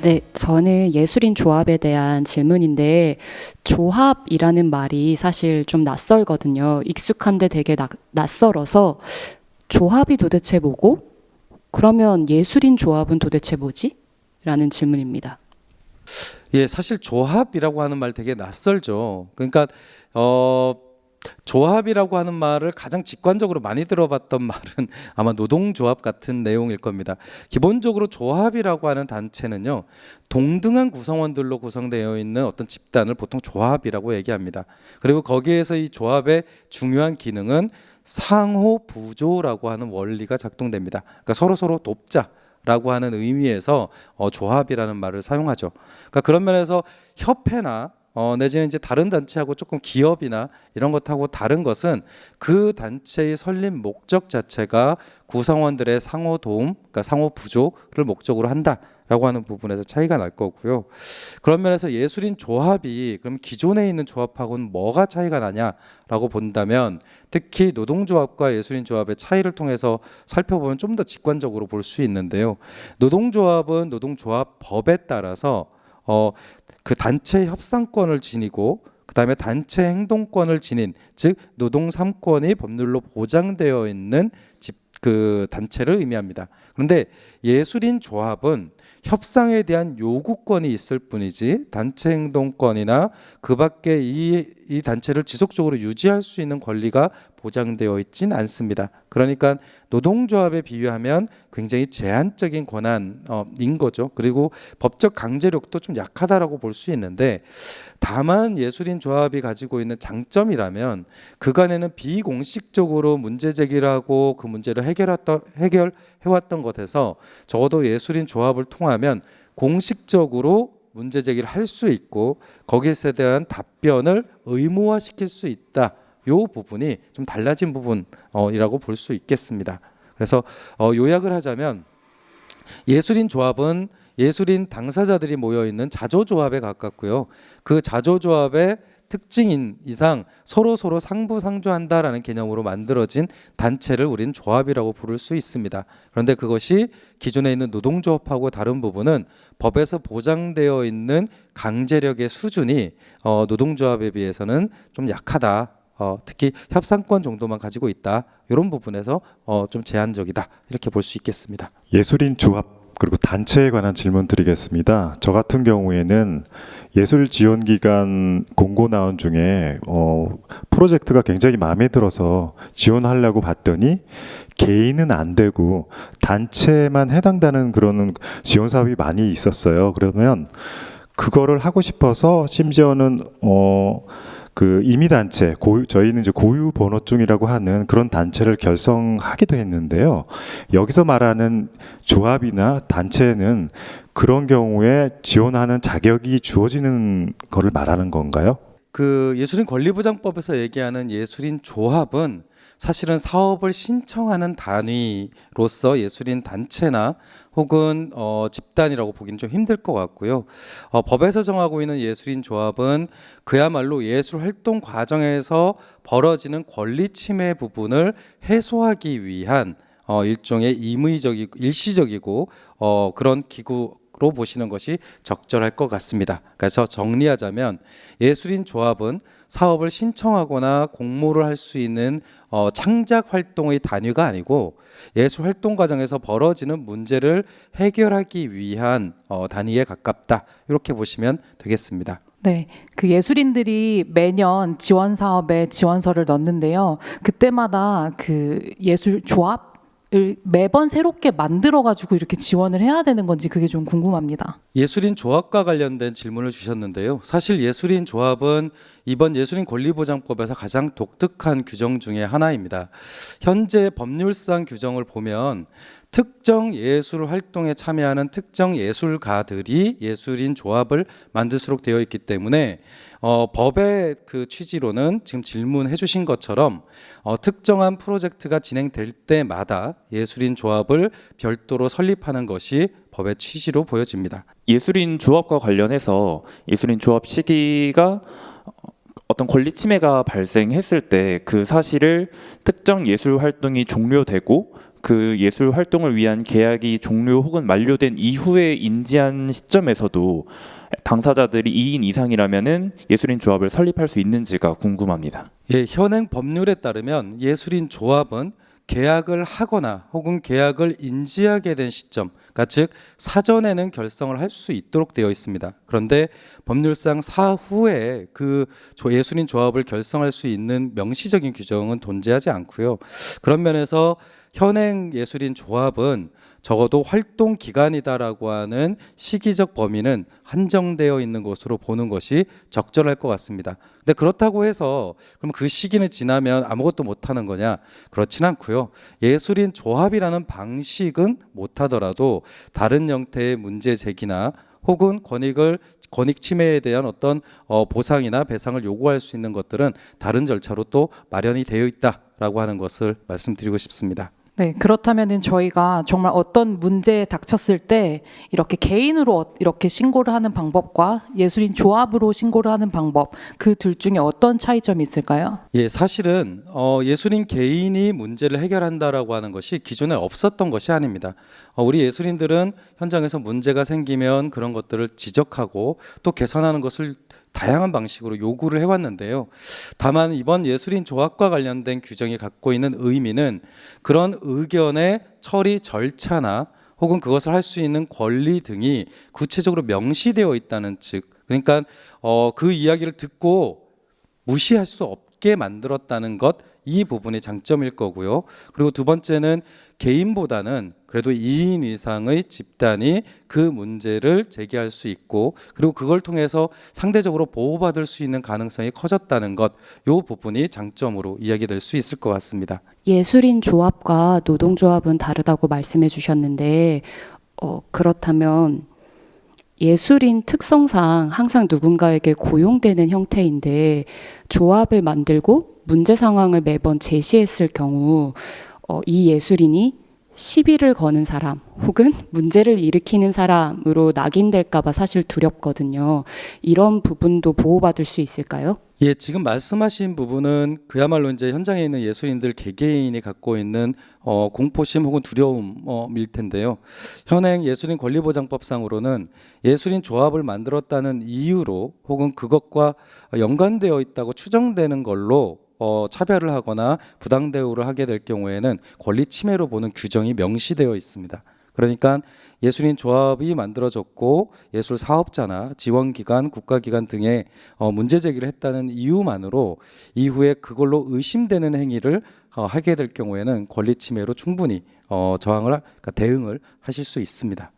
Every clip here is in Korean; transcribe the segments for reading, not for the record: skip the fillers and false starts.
네, 저는 예술인 조합에 대한 질문인데, 조합이라는 말이 사실 좀 낯설거든요. 익숙한데 되게 낯설어서, 조합이 도대체 뭐고? 그러면 예술인 조합은 도대체 뭐지? 라는 질문입니다. 예, 사실 조합이라고 하는 말 되게 낯설죠. 그러니까 어 조합이라고 하는 말을 가장 직관적으로 많이 들어봤던 말은 아마 노동조합 같은 내용일 겁니다. 기본적으로 조합이라고 하는 단체는요, 동등한 구성원들로 구성되어 있는 어떤 집단을 보통 조합이라고 얘기합니다. 그리고 거기에서 이 조합의 중요한 기능은 상호 부조라고 하는 원리가 작동됩니다. 그러니까 서로 돕자 라고 하는 의미에서 조합이라는 말을 사용하죠. 그러니까 그런 면에서 협회나 내지는 이제 다른 단체하고 조금 기업이나 이런 것하고 다른 것은 그 단체의 설립 목적 자체가 구성원들의 상호 도움, 그러니까 상호 부조를 목적으로 한다라고 하는 부분에서 차이가 날 거고요. 그런 면에서 예술인 조합이 그럼 기존에 있는 조합하고는 뭐가 차이가 나냐라고 본다면 특히 노동조합과 예술인 조합의 차이를 통해서 살펴보면 좀 더 직관적으로 볼 수 있는데요. 노동조합은 노동조합 법에 따라서 그 단체 협상권을 지니고 그다음에 단체 행동권을 지닌, 즉 노동 3권이 법률로 보장되어 있는 그 단체를 의미합니다. 그런데 예술인 조합은 협상에 대한 요구권이 있을 뿐이지 단체 행동권이나 그 밖에 이 단체를 지속적으로 유지할 수 있는 권리가 보장되어 있진 않습니다. 그러니까 노동조합에 비유하면 굉장히 제한적인 권한인 거죠. 그리고 법적 강제력도 좀 약하다라고 볼 수 있는데, 다만 예술인 조합이 가지고 있는 장점이라면 그간에는 비공식적으로 문제 제기를 하고 그 문제를 해결해왔던 것에서 적어도 예술인 조합을 통하면 공식적으로 문제 제기를 할 수 있고 거기에 대한 답변을 의무화시킬 수 있다. 요 부분이 좀 달라진 부분이라고 볼 수 있겠습니다. 그래서 요약을 하자면 예술인 조합은 예술인 당사자들이 모여 있는 자조조합에 가깝고요. 그 자조조합의 특징인 이상 서로 상부상조한다라는 개념으로 만들어진 단체를 우리는 조합이라고 부를 수 있습니다. 그런데 그것이 기존에 있는 노동조합하고 다른 부분은 법에서 보장되어 있는 강제력의 수준이 노동조합에 비해서는 좀 약하다. 특히 협상권 정도만 가지고 있다. 이런 부분에서 좀 제한적이다. 이렇게 볼 수 있겠습니다. 예술인 조합 그리고 단체에 관한 질문 드리겠습니다. 저 같은 경우에는 예술 지원 기관 공고 나온 중에 프로젝트가 굉장히 마음에 들어서 지원하려고 봤더니 개인은 안 되고 단체만 해당되는 그런 지원 사업이 많이 있었어요. 그러면 그거를 하고 싶어서 심지어는 그 임의단체, 저희는 이제 고유번호증이라고 하는 그런 단체를 결성하기도 했는데요. 여기서 말하는 조합이나 단체는 그런 경우에 지원하는 자격이 주어지는 거를 말하는 건가요? 그 예술인 권리보장법에서 얘기하는 예술인 조합은 사실은 사업을 신청하는 단위로서 예술인 단체나 혹은 집단이라고 보기는 좀 힘들 것 같고요. 법에서 정하고 있는 예술인 조합은 그야말로 예술 활동 과정에서 벌어지는 권리 침해 부분을 해소하기 위한 일종의 일시적이고 그런 기구로 보시는 것이 적절할 것 같습니다. 그래서 정리하자면 예술인 조합은 사업을 신청하거나 공모를 할 수 있는 창작 활동의 단위가 아니고 예술 활동 과정에서 벌어지는 문제를 해결하기 위한 단위에 가깝다. 이렇게 보시면 되겠습니다. 네, 그 예술인들이 매년 지원 사업에 지원서를 넣는데요. 그때마다 그 예술 조합을 매번 새롭게 만들어가지고 이렇게 지원을 해야 되는 건지 그게 좀 궁금합니다. 예술인 조합과 관련된 질문을 주셨는데요. 사실 예술인 조합은 이번 예술인 권리보장법에서 가장 독특한 규정 중에 하나입니다. 현재 법률상 규정을 보면 특정 예술 활동에 참여하는 특정 예술가들이 예술인 조합을 만들수록 되어 있기 때문에 법의 그 취지로는 지금 질문해 주신 것처럼 특정한 프로젝트가 진행될 때마다 예술인 조합을 별도로 설립하는 것이 법의 취지로 보여집니다. 예술인 조합과 관련해서 예술인 조합 시기가 어떤 권리 침해가 발생했을 때 그 사실을 특정 예술 활동이 종료되고 그 예술 활동을 위한 계약이 종료 혹은 만료된 이후에 인지한 시점에서도 당사자들이 2인 이상이라면은 예술인 조합을 설립할 수 있는지가 궁금합니다. 예, 현행 법률에 따르면 예술인 조합은 계약을 하거나 혹은 계약을 인지하게 된 시점, 그러니까 즉 사전에는 결성을 할 수 있도록 되어 있습니다. 그런데 법률상 사후에 그 예술인 조합을 결성할 수 있는 명시적인 규정은 존재하지 않고요. 그런 면에서 현행 예술인 조합은 적어도 활동 기간이다라고 하는 시기적 범위는 한정되어 있는 것으로 보는 것이 적절할 것 같습니다. 근데 그렇다고 해서 그럼 그 시기는 지나면 아무것도 못하는 거냐? 그렇진 않고요. 예술인 조합이라는 방식은 못하더라도 다른 형태의 문제 제기나 혹은 권익 침해에 대한 어떤 보상이나 배상을 요구할 수 있는 것들은 다른 절차로 또 마련이 되어 있다라고 하는 것을 말씀드리고 싶습니다. 네, 그렇다면은 저희가 정말 어떤 문제에 닥쳤을 때 이렇게 개인으로 이렇게 신고를 하는 방법과 예술인 조합으로 신고를 하는 방법, 그 둘 중에 어떤 차이점이 있을까요? 예, 사실은 예술인 개인이 문제를 해결한다라고 하는 것이 기존에 없었던 것이 아닙니다. 우리 예술인들은 현장에서 문제가 생기면 그런 것들을 지적하고 또 개선하는 것을 다양한 방식으로 요구를 해왔는데요. 다만 이번 예술인 조합과 관련된 규정이 갖고 있는 의미는 그런 의견의 처리 절차나 혹은 그것을 할 수 있는 권리 등이 구체적으로 명시되어 있다는 측, 그러니까 그 이야기를 듣고 무시할 수 없게 만들었다는 것, 이 부분이 장점일 거고요. 그리고 두 번째는 개인보다는 그래도 2인 이상의 집단이 그 문제를 제기할 수 있고 그리고 그걸 통해서 상대적으로 보호받을 수 있는 가능성이 커졌다는 것, 이 부분이 장점으로 이야기될 수 있을 것 같습니다. 예술인 조합과 노동조합은 다르다고 말씀해 주셨는데 그렇다면 예술인 특성상 항상 누군가에게 고용되는 형태인데 조합을 만들고 문제 상황을 매번 제시했을 경우 이 예술인이 시비를 거는 사람 혹은 문제를 일으키는 사람으로 낙인될까 봐 사실 두렵거든요. 이런 부분도 보호받을 수 있을까요? 예, 지금 말씀하신 부분은 그야말로 이제 현장에 있는 예술인들 개개인이 갖고 있는 공포심 혹은 두려움일 텐데요. 현행 예술인 권리보장법상으로는 예술인 조합을 만들었다는 이유로 혹은 그것과 연관되어 있다고 추정되는 걸로 차별을 하거나 부당 대우를 하게 될 경우에는 권리 침해로 보는 규정이 명시되어 있습니다. 그러니까 예술인 조합이 만들어졌고 예술 사업자나 지원기관, 국가기관 등의 문제 제기를 했다는 이유만으로 이후에 그걸로 의심되는 행위를 하게 될 경우에는 권리 침해로 충분히 그러니까 대응을 하실 수 있습니다.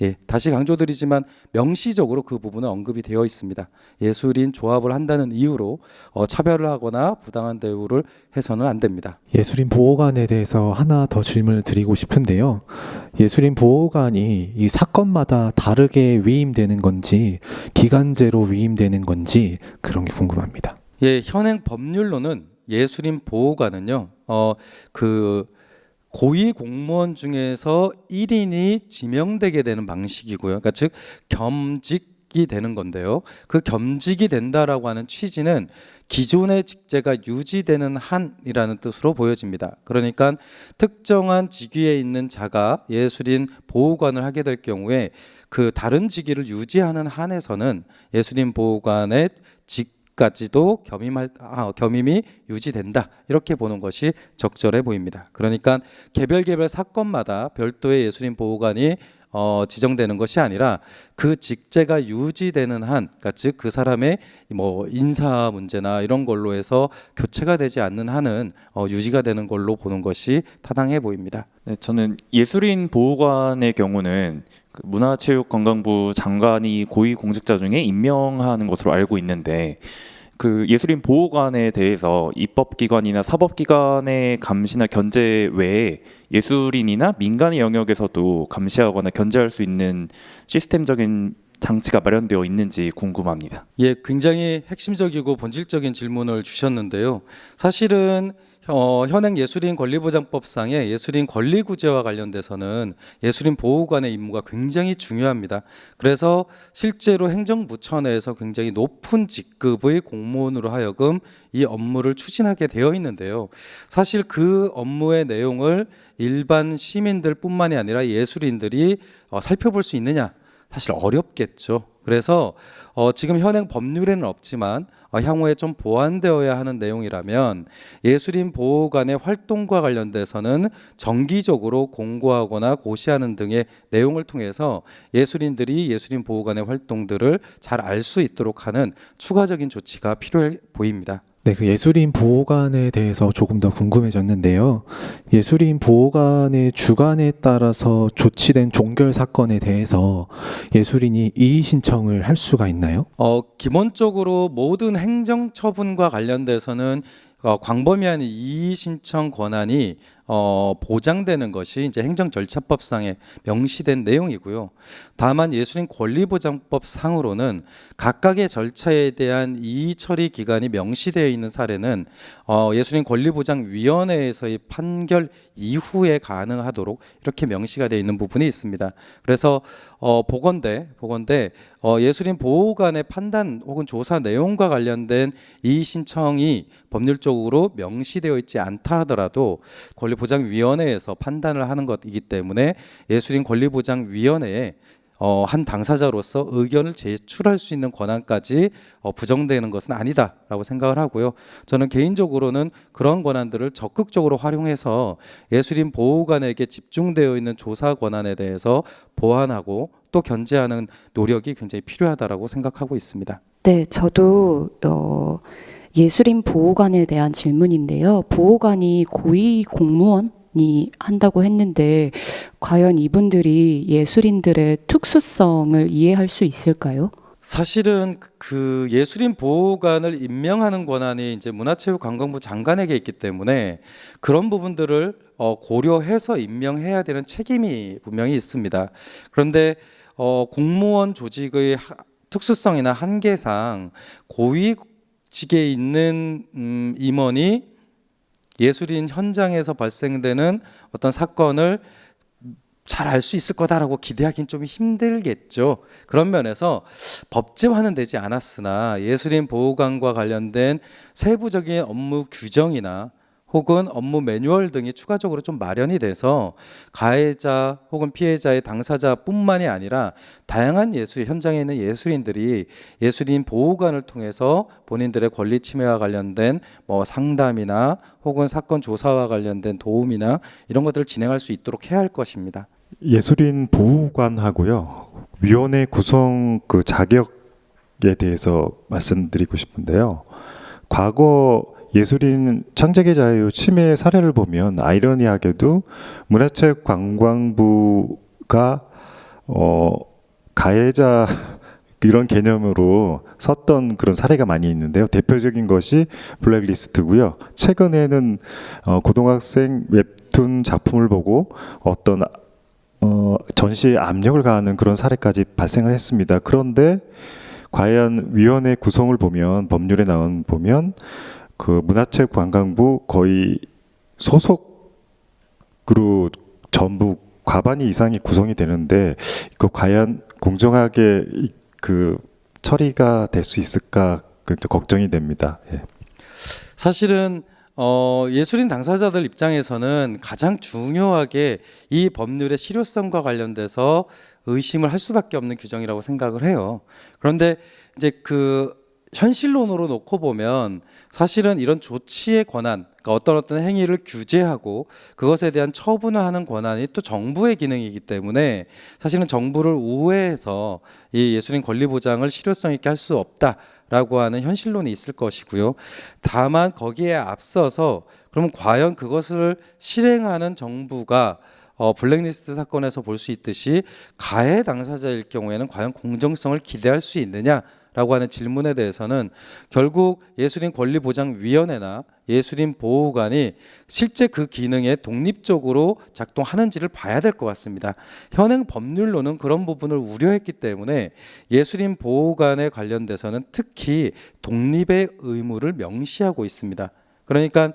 예, 다시 강조드리지만 명시적으로 그 부분은 언급이 되어 있습니다. 예술인 조합을 한다는 이유로 차별을 하거나 부당한 대우를 해서는 안 됩니다. 예술인 보호관에 대해서 하나 더 질문을 드리고 싶은데요. 예술인 보호관이 이 사건마다 다르게 위임되는 건지 기간제로 위임되는 건지 그런 게 궁금합니다. 예, 현행 법률로는 예술인 보호관은요, 고위 공무원 중에서 1인이 지명되게 되는 방식이고요. 그러니까 즉 겸직이 되는 건데요. 그 겸직이 된다라고 하는 취지는 기존의 직제가 유지되는 한이라는 뜻으로 보여집니다. 그러니까 특정한 직위에 있는 자가 예술인 보호관을 하게 될 경우에 그 다른 직위를 유지하는 한에서는 예술인 보호관의 까지도 겸임이 유지된다, 이렇게 보는 것이 적절해 보입니다. 그러니까 개별 사건마다 별도의 예술인 보호관이 지정되는 것이 아니라 그 직제가 유지되는 한, 그러니까 즉 그 사람의 인사 문제나 이런 걸로 해서 교체가 되지 않는 한은 유지가 되는 걸로 보는 것이 타당해 보입니다. 네, 저는 예술인 보호관의 경우는 문화체육관광부 장관이 고위공직자 중에 임명하는 것으로 알고 있는데 그 예술인 보호관에 대해서 입법기관이나 사법기관의 감시나 견제 외에 예술인이나 민간의 영역에서도 감시하거나 견제할 수 있는 시스템적인 장치가 마련되어 있는지 궁금합니다. 예, 굉장히 핵심적이고 본질적인 질문을 주셨는데요. 사실은 현행 예술인 권리보장법상의 예술인 권리구제와 관련돼서는 예술인 보호관의 임무가 굉장히 중요합니다. 그래서 실제로 행정부처 내에서 굉장히 높은 직급의 공무원으로 하여금 이 업무를 추진하게 되어 있는데요. 사실 그 업무의 내용을 일반 시민들뿐만이 아니라 예술인들이 살펴볼 수 있느냐? 사실 어렵겠죠. 그래서 지금 현행 법률에는 없지만 향후에 좀 보완되어야 하는 내용이라면 예술인 보호관의 활동과 관련돼서는 정기적으로 공고하거나 고시하는 등의 내용을 통해서 예술인들이 예술인 보호관의 활동들을 잘 알 수 있도록 하는 추가적인 조치가 필요해 보입니다. 네, 그 예술인 보호관에 대해서 조금 더 궁금해졌는데요. 예술인 보호관의 주관에 따라서 조치된 종결 사건에 대해서 예술인이 이의 신청을 할 수가 있나요? 기본적으로 모든 행정 처분과 관련돼서는 광범위한 이의 신청 권한이 보장되는 것이 이제 행정절차법상에 명시된 내용이고요. 다만 예술인 권리보장법 상으로는 각각의 절차에 대한 이의 처리 기간이 명시되어 있는 사례는 예술인 권리보장위원회에서의 판결 이후에 가능하도록 이렇게 명시가 되어 있는 부분이 있습니다. 그래서 보건대 예술인 보호관의 판단 혹은 조사 내용과 관련된 이의 신청이 법률적으로 명시되어 있지 않다 하더라도 권리보장위원회에서 판단을 하는 것이기 때문에 예술인 권리보장위원회에 한 당사자로서 의견을 제출할 수 있는 권한까지 부정되는 것은 아니다라고 생각을 하고요. 저는 개인적으로는 그런 권한들을 적극적으로 활용해서 예술인 보호관에게 집중되어 있는 조사 권한에 대해서 보완하고 또 견제하는 노력이 굉장히 필요하다라고 생각하고 있습니다. 네, 저도 예술인 보호관에 대한 질문인데요. 보호관이 고위 공무원이 한다고 했는데 과연 이분들이 예술인들의 특수성을 이해할 수 있을까요? 사실은 그 예술인 보호관을 임명하는 권한이 이제 문화체육관광부 장관에게 있기 때문에 그런 부분들을 고려해서 임명해야 되는 책임이 분명히 있습니다. 그런데 공무원 조직의 특수성이나 한계상 고위직에 있는 임원이 예술인 현장에서 발생되는 어떤 사건을 잘 알 수 있을 거다라고 기대하기는 좀 힘들겠죠. 그런 면에서 법제화는 되지 않았으나 예술인 보호관과 관련된 세부적인 업무 규정이나 혹은 업무 매뉴얼 등이 추가적으로 좀 마련이 돼서 가해자 혹은 피해자의 당사자뿐만이 아니라 다양한 현장에 있는 예술인들이 예술인 보호관을 통해서 본인들의 권리 침해와 관련된 상담이나 혹은 사건 조사와 관련된 도움이나 이런 것들을 진행할 수 있도록 해야 할 것입니다. 예술인 보호관하고요. 위원회 구성 그 자격에 대해서 말씀드리고 싶은데요. 과거 예술인 창작의 자유 침해 사례를 보면 아이러니하게도 문화체육관광부가 가해자 이런 개념으로 섰던 그런 사례가 많이 있는데요. 대표적인 것이 블랙리스트고요. 최근에는 고등학생 웹툰 작품을 보고 어떤 전시에 압력을 가하는 그런 사례까지 발생을 했습니다. 그런데 과연 위원회 구성을 보면 법률에 보면 그 문화체육관광부 거의 소속으로 전부 과반이 이상이 구성이 되는데 그 과연 공정하게 그 처리가 될 수 있을까 걱정이 됩니다. 예. 사실은 예술인 당사자들 입장에서는 가장 중요하게 이 법률의 실효성과 관련돼서 의심을 할 수밖에 없는 규정이라고 생각을 해요. 그런데 이제 그 현실론으로 놓고 보면 사실은 이런 조치의 권한, 그러니까 어떤 행위를 규제하고 그것에 대한 처분을 하는 권한이 또 정부의 기능이기 때문에 사실은 정부를 우회해서 이 예술인 권리 보장을 실효성 있게 할 수 없다라고 하는 현실론이 있을 것이고요. 다만 거기에 앞서서 그러면 과연 그것을 실행하는 정부가 블랙리스트 사건에서 볼 수 있듯이 가해 당사자일 경우에는 과연 공정성을 기대할 수 있느냐 라고 하는 질문에 대해서는 결국 예술인 권리보장위원회나 예술인 보호관이 실제 그 기능에 독립적으로 작동하는지를 봐야 될 것 같습니다. 현행 법률로는 그런 부분을 우려했기 때문에 예술인 보호관에 관련돼서는 특히 독립의 의무를 명시하고 있습니다. 그러니까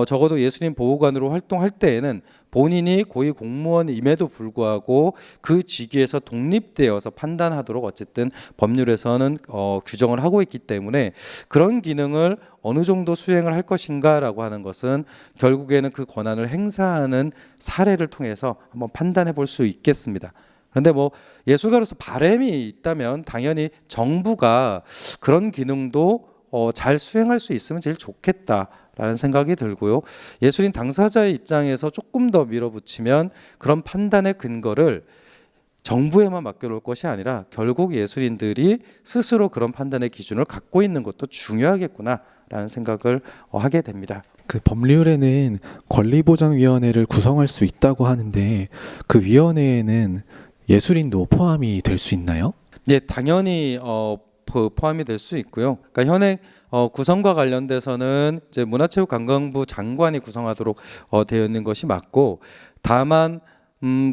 적어도 예술인 보호관으로 활동할 때에는 본인이 고위 공무원임에도 불구하고 그 직위에서 독립되어서 판단하도록 어쨌든 법률에서는 규정을 하고 있기 때문에 그런 기능을 어느 정도 수행을 할 것인가라고 하는 것은 결국에는 그 권한을 행사하는 사례를 통해서 한번 판단해 볼 수 있겠습니다. 그런데 뭐 예술가로서 바람이 있다면 당연히 정부가 그런 기능도 잘 수행할 수 있으면 제일 좋겠다라는 생각이 들고요. 예술인 당사자의 입장에서 조금 더 밀어붙이면 그런 판단의 근거를 정부에만 맡겨놓을 것이 아니라 결국 예술인들이 스스로 그런 판단의 기준을 갖고 있는 것도 중요하겠구나라는 생각을 하게 됩니다. 그 법률에는 권리보장위원회를 구성할 수 있다고 하는데 그 위원회에는 예술인도 포함이 될 수 있나요? 예, 당연히 포함이 될 수 있고요. 그러니까 현행 구성과 관련돼서는 이제 문화체육관광부 장관이 구성하도록 되어 있는 것이 맞고, 다만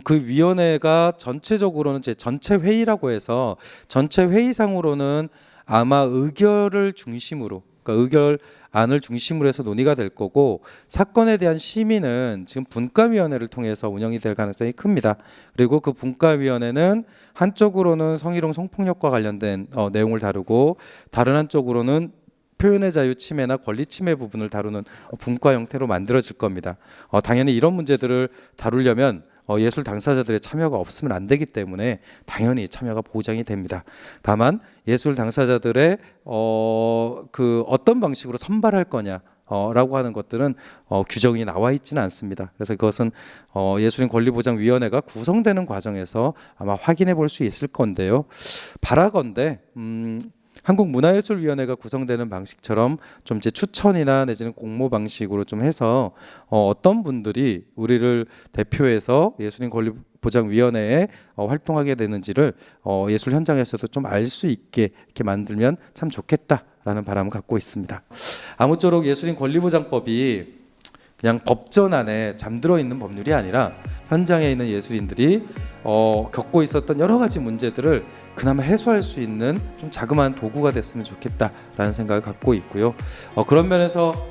그 위원회가 전체적으로는 이제 전체 회의라고 해서 전체 회의상으로는 아마 의결을 중심으로, 그러니까 의결안을 중심으로 해서 논의가 될 거고, 사건에 대한 심의는 지금 분과위원회를 통해서 운영이 될 가능성이 큽니다. 그리고 그 분과위원회는 한쪽으로는 성희롱 성폭력과 관련된 내용을 다루고, 다른 한쪽으로는 표현의 자유 침해나 권리 침해 부분을 다루는 분과 형태로 만들어질 겁니다. 당연히 이런 문제들을 다루려면 예술 당사자들의 참여가 없으면 안 되기 때문에 당연히 참여가 보장이 됩니다. 다만 예술 당사자들의 그 어떤 방식으로 선발할 거냐 라고 하는 것들은 규정이 나와 있지는 않습니다. 그래서 그것은 예술인 권리보장위원회가 구성되는 과정에서 아마 확인해 볼 수 있을 건데요. 바라건대 한국문화예술위원회가 구성되는 방식처럼 좀 이제 추천이나 내지는 공모 방식으로 좀 해서 어떤 분들이 우리를 대표해서 예술인 권리보장위원회에 활동하게 되는지를 예술 현장에서도 좀 알 수 있게 이렇게 만들면 참 좋겠다라는 바람을 갖고 있습니다. 아무쪼록 예술인 권리보장법이 그냥 법전 안에 잠들어 있는 법률이 아니라 현장에 있는 예술인들이 겪고 있었던 여러 가지 문제들을 그나마 해소할 수 있는 좀 자그마한 도구가 됐으면 좋겠다라는 생각을 갖고 있고요. 그런 면에서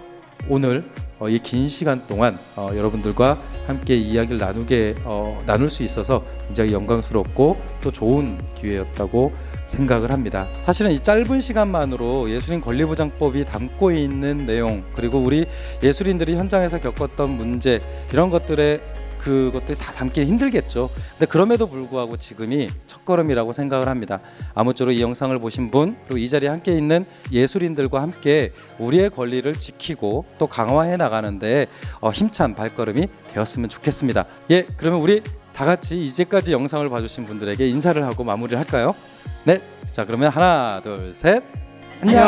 오늘 이 긴 시간 동안 여러분들과 함께 이야기를 나눌 수 있어서 굉장히 영광스럽고 또 좋은 기회였다고 생각을 합니다. 사실은 이 짧은 시간만으로 예술인 권리보장법이 담고 있는 내용, 그리고 우리 예술인들이 현장에서 겪었던 문제, 이런 그것들이 다 담기 힘들겠죠. 근데 그럼에도 불구하고 지금이 첫걸음이라고 생각을 합니다. 아무쪼록 이 영상을 보신 분, 그리고 이 자리에 함께 있는 예술인들과 함께 우리의 권리를 지키고 또 강화해 나가는데 힘찬 발걸음이 되었으면 좋겠습니다. 예, 그러면 우리 다 같이 이제까지 영상을 봐주신 분들에게 인사를 하고 마무리를 할까요? 네, 자 그러면 하나, 둘, 셋, 안녕.